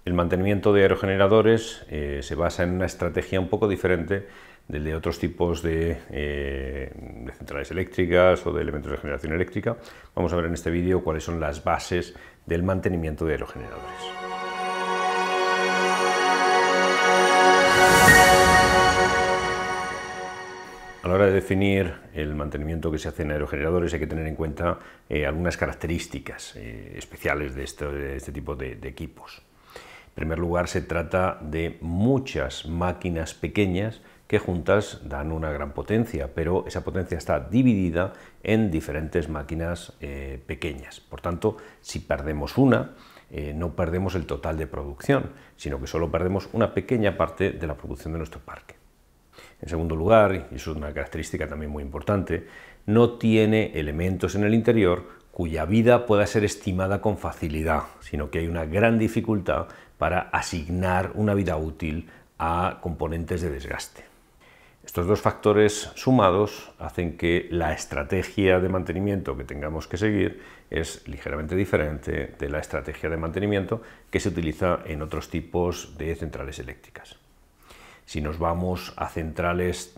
El mantenimiento de aerogeneradores se basa en una estrategia un poco diferente del de otros tipos de centrales eléctricas o de elementos de generación eléctrica. Vamos a ver en este vídeo cuáles son las bases del mantenimiento de aerogeneradores. A la hora de definir el mantenimiento que se hace en aerogeneradores hay que tener en cuenta algunas características especiales de este tipo de equipos. En primer lugar, se trata de muchas máquinas pequeñas que juntas dan una gran potencia, pero esa potencia está dividida en diferentes máquinas pequeñas. Por tanto, si perdemos una, no perdemos el total de producción, sino que solo perdemos una pequeña parte de la producción de nuestro parque. En segundo lugar, y eso es una característica también muy importante, no tiene elementos en el interior cuya vida pueda ser estimada con facilidad, sino que hay una gran dificultad para asignar una vida útil a componentes de desgaste. Estos dos factores sumados hacen que la estrategia de mantenimiento que tengamos que seguir es ligeramente diferente de la estrategia de mantenimiento que se utiliza en otros tipos de centrales eléctricas. Si nos vamos a centrales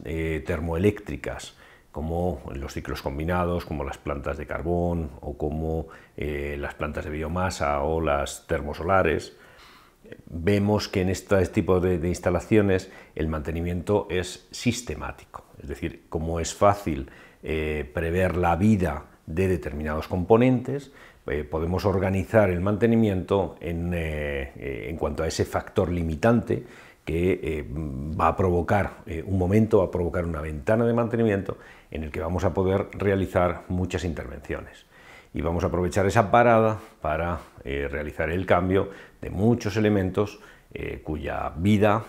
termoeléctricas, como los ciclos combinados, como las plantas de carbón o como las plantas de biomasa o las termosolares, vemos que en este tipo de instalaciones el mantenimiento es sistemático. Es decir, como es fácil prever la vida de determinados componentes, podemos organizar el mantenimiento en cuanto a ese factor limitante que va a provocar va a provocar una ventana de mantenimiento en el que vamos a poder realizar muchas intervenciones. Y vamos a aprovechar esa parada para realizar el cambio de muchos elementos cuya vida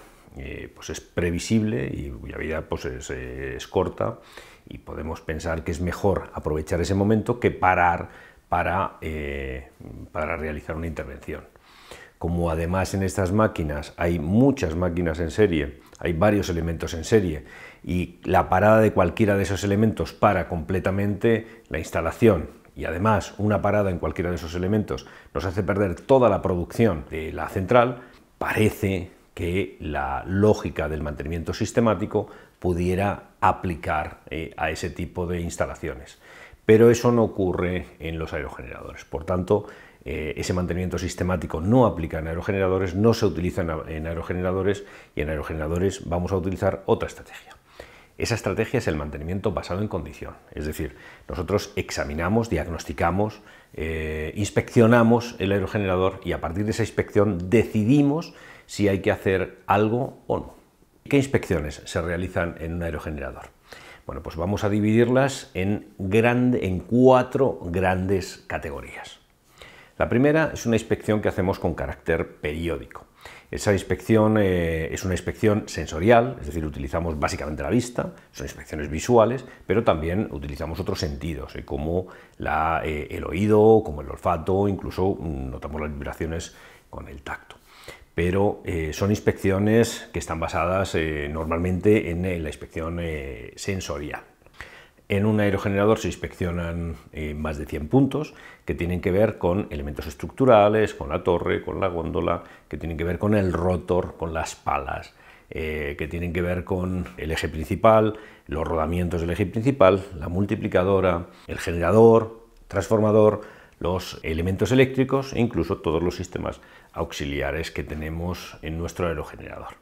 pues es previsible y cuya vida pues es corta, y podemos pensar que es mejor aprovechar ese momento que parar para realizar una intervención. Como además en estas máquinas hay muchas máquinas en serie, hay varios elementos en serie, y la parada de cualquiera de esos elementos para completamente la instalación, y además una parada en cualquiera de esos elementos nos hace perder toda la producción de la central, parece que la lógica del mantenimiento sistemático pudiera aplicar a ese tipo de instalaciones. Pero eso no ocurre en los aerogeneradores. Por tanto, ese mantenimiento sistemático no aplica en aerogeneradores, no se utiliza en aerogeneradores, y en aerogeneradores vamos a utilizar otra estrategia. Esa estrategia es el mantenimiento basado en condición, es decir, nosotros examinamos, diagnosticamos, inspeccionamos el aerogenerador y a partir de esa inspección decidimos si hay que hacer algo o no. ¿Qué inspecciones se realizan en un aerogenerador? Bueno, pues vamos a dividirlas en 4 grandes categorías. La primera es una inspección que hacemos con carácter periódico. Esa inspección es una inspección sensorial, es decir, utilizamos básicamente la vista, son inspecciones visuales, pero también utilizamos otros sentidos, como el oído, como el olfato, incluso notamos las vibraciones con el tacto. Pero son inspecciones que están basadas normalmente en la inspección sensorial. En un aerogenerador se inspeccionan más de 100 puntos que tienen que ver con elementos estructurales, con la torre, con la góndola, que tienen que ver con el rotor, con las palas, que tienen que ver con el eje principal, los rodamientos del eje principal, la multiplicadora, el generador, transformador, los elementos eléctricos e incluso todos los sistemas auxiliares que tenemos en nuestro aerogenerador.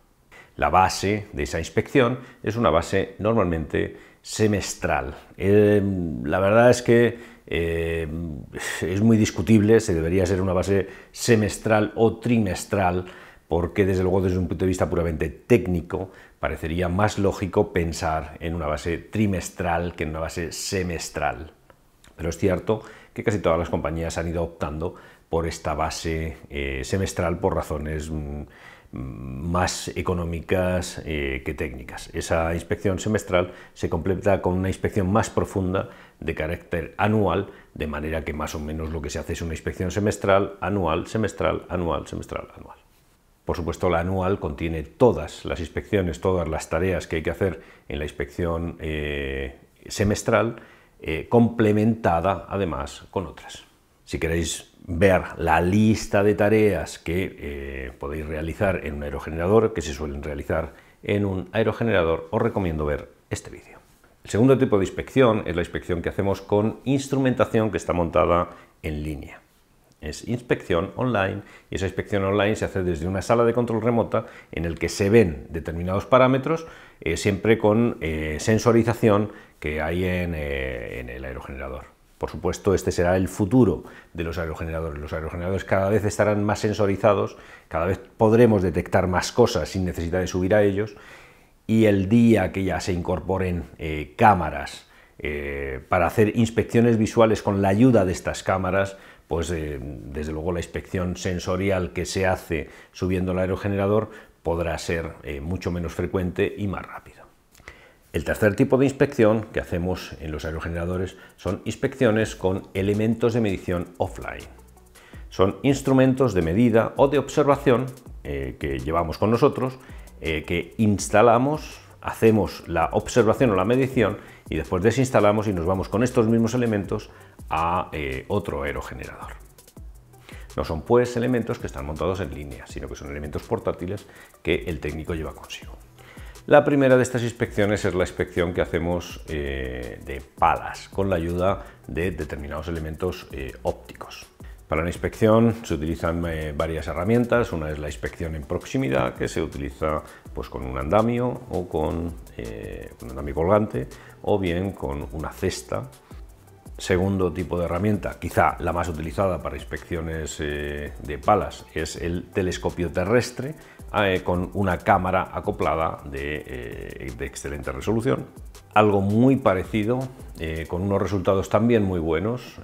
La base de esa inspección es una base normalmente semestral. La verdad es que es muy discutible, se debería ser una base semestral o trimestral, porque desde luego desde un punto de vista puramente técnico parecería más lógico pensar en una base trimestral que en una base semestral. Pero es cierto que casi todas las compañías han ido optando por esta base semestral por razones más económicas que técnicas. Esa inspección semestral se completa con una inspección más profunda de carácter anual, de manera que más o menos lo que se hace es una inspección semestral, anual, semestral, anual, semestral, anual. Por supuesto, la anual contiene todas las inspecciones, todas las tareas que hay que hacer en la inspección semestral, complementada además con otras. Si queréis ver la lista de tareas que podéis realizar en un aerogenerador, que se suelen realizar en un aerogenerador, os recomiendo ver este vídeo. El segundo tipo de inspección es la inspección que hacemos con instrumentación que está montada en línea. Es inspección online, y esa inspección online se hace desde una sala de control remota en el que se ven determinados parámetros, siempre con sensorización que hay en el aerogenerador. Por supuesto, este será el futuro de los aerogeneradores. Los aerogeneradores cada vez estarán más sensorizados, cada vez podremos detectar más cosas sin necesidad de subir a ellos, y el día que ya se incorporen cámaras para hacer inspecciones visuales con la ayuda de estas cámaras, pues desde luego la inspección sensorial que se hace subiendo el aerogenerador podrá ser mucho menos frecuente y más rápido. El tercer tipo de inspección que hacemos en los aerogeneradores son inspecciones con elementos de medición offline. Son instrumentos de medida o de observación que llevamos con nosotros, que instalamos, hacemos la observación o la medición y después desinstalamos y nos vamos con estos mismos elementos a otro aerogenerador. No son pues elementos que están montados en línea, sino que son elementos portátiles que el técnico lleva consigo. La primera de estas inspecciones es la inspección que hacemos de palas, con la ayuda de determinados elementos ópticos. Para la inspección se utilizan varias herramientas. Una es la inspección en proximidad, que se utiliza pues, con un andamio o con un andamio colgante, o bien con una cesta. Segundo tipo de herramienta, quizá la más utilizada para inspecciones de palas, es el telescopio terrestre con una cámara acoplada de excelente resolución. Algo muy parecido, con unos resultados también muy buenos,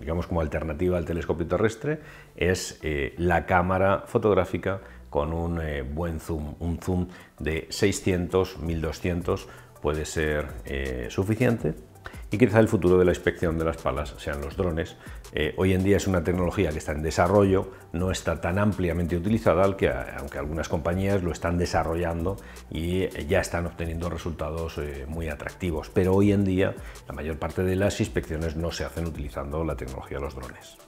digamos como alternativa al telescopio terrestre, es la cámara fotográfica con un buen zoom, un zoom de 600, 1200 puede ser suficiente. Y quizá el futuro de la inspección de las palas sean los drones. Hoy en día es una tecnología que está en desarrollo, no está tan ampliamente utilizada, aunque algunas compañías lo están desarrollando y ya están obteniendo resultados muy atractivos. Pero hoy en día la mayor parte de las inspecciones no se hacen utilizando la tecnología de los drones.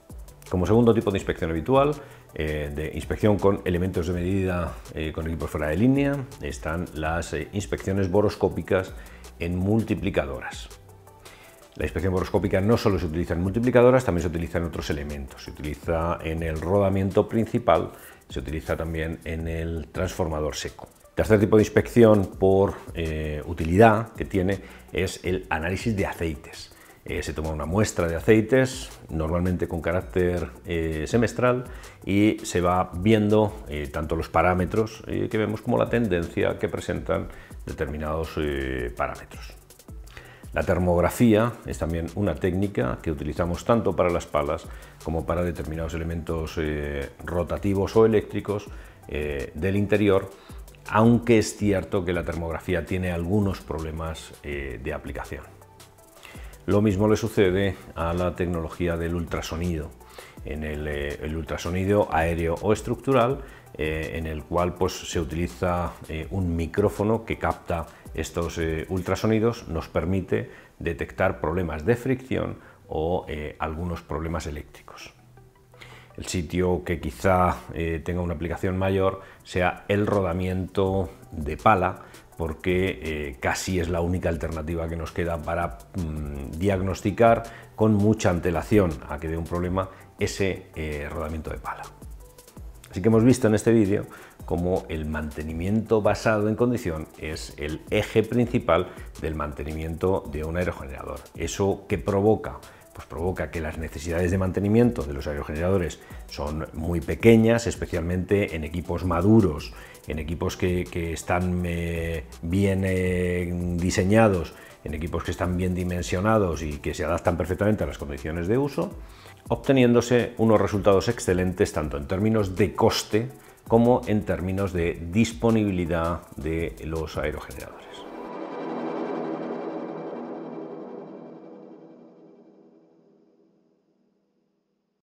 Como segundo tipo de inspección habitual, de inspección con elementos de medida con equipos fuera de línea, están las inspecciones boroscópicas en multiplicadoras. La inspección boroscópica no solo se utiliza en multiplicadoras, también se utiliza en otros elementos. Se utiliza en el rodamiento principal, se utiliza también en el transformador seco. Tercer tipo de inspección por utilidad que tiene es el análisis de aceites. Se toma una muestra de aceites, normalmente con carácter semestral, y se va viendo tanto los parámetros que vemos como la tendencia que presentan determinados parámetros. La termografía es también una técnica que utilizamos tanto para las palas como para determinados elementos rotativos o eléctricos del interior, aunque es cierto que la termografía tiene algunos problemas de aplicación. Lo mismo le sucede a la tecnología del ultrasonido. En el ultrasonido aéreo o estructural, en el cual pues, se utiliza un micrófono que capta estos ultrasonidos, nos permite detectar problemas de fricción o algunos problemas eléctricos. El sitio que quizá tenga una aplicación mayor sea el rodamiento de pala, porque casi es la única alternativa que nos queda para diagnosticar con mucha antelación a que dé un problema ese rodamiento de pala. Así que hemos visto en este vídeo cómo el mantenimiento basado en condición es el eje principal del mantenimiento de un aerogenerador. ¿Eso qué provoca? Pues provoca que las necesidades de mantenimiento de los aerogeneradores son muy pequeñas, especialmente en equipos maduros, en equipos que están bien diseñados, en equipos que están bien dimensionados y que se adaptan perfectamente a las condiciones de uso, obteniéndose unos resultados excelentes tanto en términos de coste como en términos de disponibilidad de los aerogeneradores.